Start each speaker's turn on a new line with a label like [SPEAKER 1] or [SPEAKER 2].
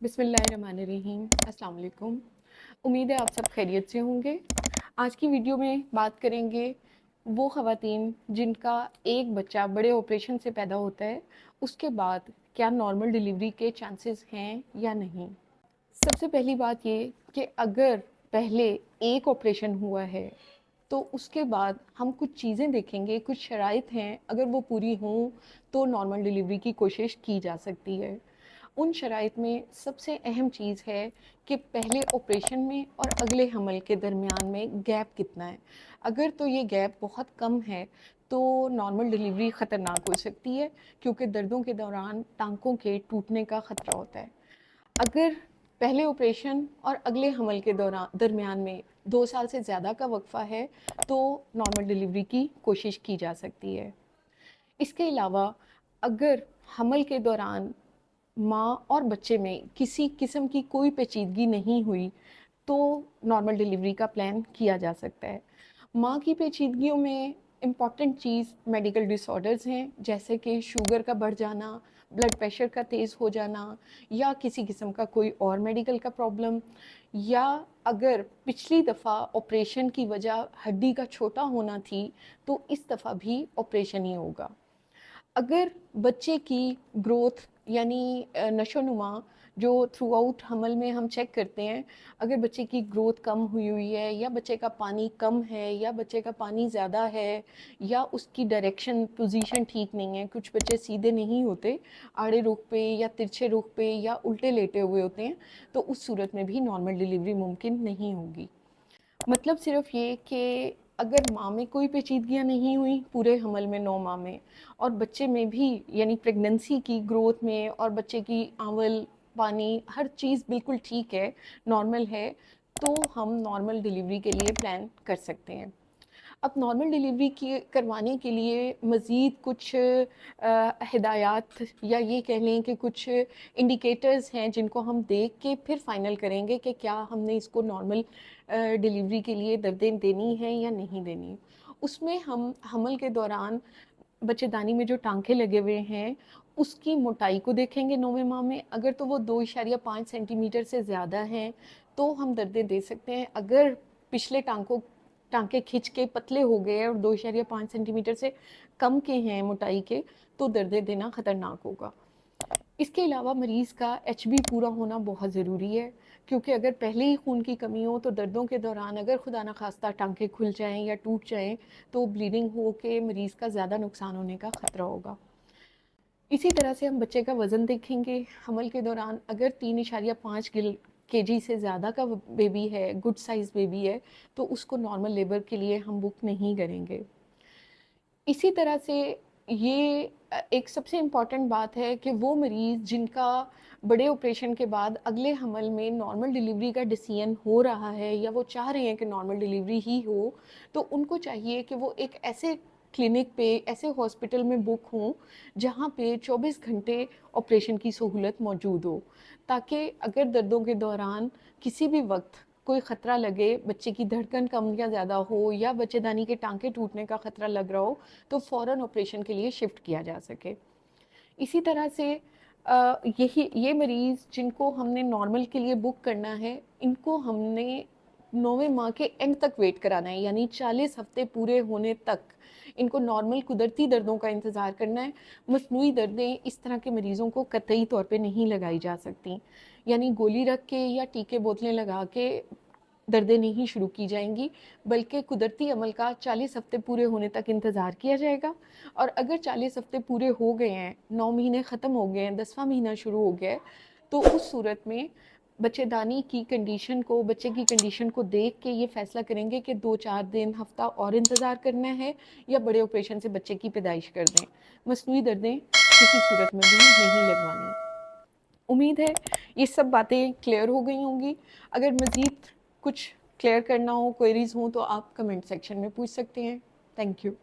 [SPEAKER 1] बिस्मिल्लाहिर्रहमानिर्रहीम। अस्सलाम वालेकुम। उम्मीद है आप सब खैरियत से होंगे। आज की वीडियो में बात करेंगे वो ख़वातीन जिनका एक बच्चा बड़े ऑपरेशन से पैदा होता है, उसके बाद क्या नॉर्मल डिलीवरी के चांसेस हैं या नहीं। सबसे पहली बात ये कि अगर पहले एक ऑपरेशन हुआ है तो उसके बाद हम कुछ चीज़ें देखेंगे, कुछ शराइत हैं, अगर वो पूरी हों तो नॉर्मल डिलीवरी की कोशिश की जा सकती है। उन शराइत में सबसे अहम चीज़ है कि पहले ऑपरेशन में और अगले हमल के दरमियान में गैप कितना है। अगर तो ये गैप बहुत कम है तो नॉर्मल डिलीवरी ख़तरनाक हो सकती है, क्योंकि दर्दों के दौरान टांकों के टूटने का ख़तरा होता है। अगर पहले ऑपरेशन और अगले हमल के दौरान दरमियान में 2 साल से ज़्यादा का वक्फ़ा है तो नॉर्मल डिलीवरी की कोशिश की जा सकती है। इसके अलावा अगर हमल के दौरान माँ और बच्चे में किसी किस्म की कोई पेचीदगी नहीं हुई तो नॉर्मल डिलीवरी का प्लान किया जा सकता है। माँ की पेचीदगियों में इम्पॉर्टेंट चीज़ मेडिकल डिसऑर्डर्स हैं, जैसे कि शुगर का बढ़ जाना, ब्लड प्रेशर का तेज़ हो जाना, या किसी किस्म का कोई और मेडिकल का प्रॉब्लम, या अगर पिछली दफ़ा ऑपरेशन की वजह हड्डी का छोटा होना थी तो इस दफ़ा भी ऑपरेशन ही होगा। अगर बच्चे की ग्रोथ यानी नशोनुमा जो थ्रू आउट हमल में हम चेक करते हैं, अगर बच्चे की ग्रोथ कम हुई है, या बच्चे का पानी कम है, या बच्चे का पानी ज़्यादा है, या उसकी डायरेक्शन पोजीशन ठीक नहीं है, कुछ बच्चे सीधे नहीं होते, आड़े रुख पे या तिरछे रुख पे या उल्टे लेटे हुए होते हैं, तो उस सूरत में भी नॉर्मल डिलीवरी मुमकिन नहीं होगी। मतलब सिर्फ ये कि अगर माँ में कोई पेचीदगियाँ नहीं हुई पूरे हमल में 9 माह में, और बच्चे में भी यानी प्रेगनेंसी की ग्रोथ में और बच्चे की आंवल, पानी, हर चीज़ बिल्कुल ठीक है, नॉर्मल है, तो हम नॉर्मल डिलीवरी के लिए प्लान कर सकते हैं। अब नॉर्मल डिलीवरी की करवाने के लिए मज़ीद कुछ हिदायत या ये कह लें कि कुछ इंडिकेटर्स हैं जिनको हम देख के फिर फाइनल करेंगे कि क्या हमने इसको नॉर्मल डिलीवरी के लिए दर्दें देनी है या नहीं देनी। उसमें हम हमल के दौरान बच्चेदानी में जो टांके लगे हुए हैं उसकी मोटाई को देखेंगे 9वें माह में। अगर तो वो 2.5 सेंटीमीटर से ज़्यादा हैं तो हम दर्दें दे सकते हैं। अगर पिछले टांके खिंच के पतले हो गए हैं और 2.5 सेंटीमीटर से कम के हैं मोटाई के, तो दर्दें देना ख़तरनाक होगा। इसके अलावा मरीज़ का एचबी पूरा होना बहुत ज़रूरी है, क्योंकि अगर पहले ही खून की कमी हो तो दर्दों के दौरान अगर खुदा न खास्ता टांके खुल जाएं या टूट जाएं तो ब्लीडिंग हो के मरीज़ का ज़्यादा नुकसान होने का ख़तरा होगा। इसी तरह से हम बच्चे का वज़न देखेंगे हमल के दौरान। अगर 3.5 केजी से ज़्यादा का बेबी है, गुड साइज़ बेबी है, तो उसको नॉर्मल लेबर के लिए हम बुक नहीं करेंगे। इसी तरह से ये एक सबसे इम्पॉर्टेंट बात है कि वो मरीज़ जिनका बड़े ऑपरेशन के बाद अगले हमल में नॉर्मल डिलीवरी का डिसीजन हो रहा है, या वो चाह रहे हैं कि नॉर्मल डिलीवरी ही हो, तो उनको चाहिए कि वो एक ऐसे क्लिनिक पे, ऐसे हॉस्पिटल में बुक हों जहाँ पे 24 घंटे ऑपरेशन की सहूलत मौजूद हो, ताकि अगर दर्दों के दौरान किसी भी वक्त कोई ख़तरा लगे, बच्चे की धड़कन कम या ज़्यादा हो, या बच्चेदानी के टांके टूटने का ख़तरा लग रहा हो, तो फ़ौरन ऑपरेशन के लिए शिफ्ट किया जा सके। इसी तरह से ये मरीज़ जिनको हमने नॉर्मल के लिए बुक करना है, इनको हमने 9वें माह के एंड तक वेट कराना है, यानी 40 हफ़्ते पूरे होने तक इनको नॉर्मल कुदरती दर्दों का इंतज़ार करना है। मसनूई दर्दें इस तरह के मरीज़ों को कतई तौर पे नहीं लगाई जा सकती, यानी गोली रख के या टीके बोतलें लगा के दर्दें नहीं शुरू की जाएंगी, बल्कि कुदरती अमल का 40 हफ़्ते पूरे होने तक इंतज़ार किया जाएगा। और अगर 40 हफ़्ते पूरे हो गए हैं, 9 महीने ख़त्म हो गए हैं, 10वां महीना शुरू हो गया है, तो उस सूरत में बच्चेदानी की कंडीशन को, बच्चे की कंडीशन को देख के ये फ़ैसला करेंगे कि 2-4 दिन, हफ़्ता और इंतज़ार करना है, या बड़े ऑपरेशन से बच्चे की पैदाइश कर दें। मसनूई दर्दें किसी सूरत में भी नहीं लगवानी। उम्मीद है ये सब बातें क्लियर हो गई होंगी। अगर मज़ीद कुछ क्लियर करना हो, क्वेरीज़ हों, तो आप कमेंट सेक्शन में पूछ सकते हैं। Thank you.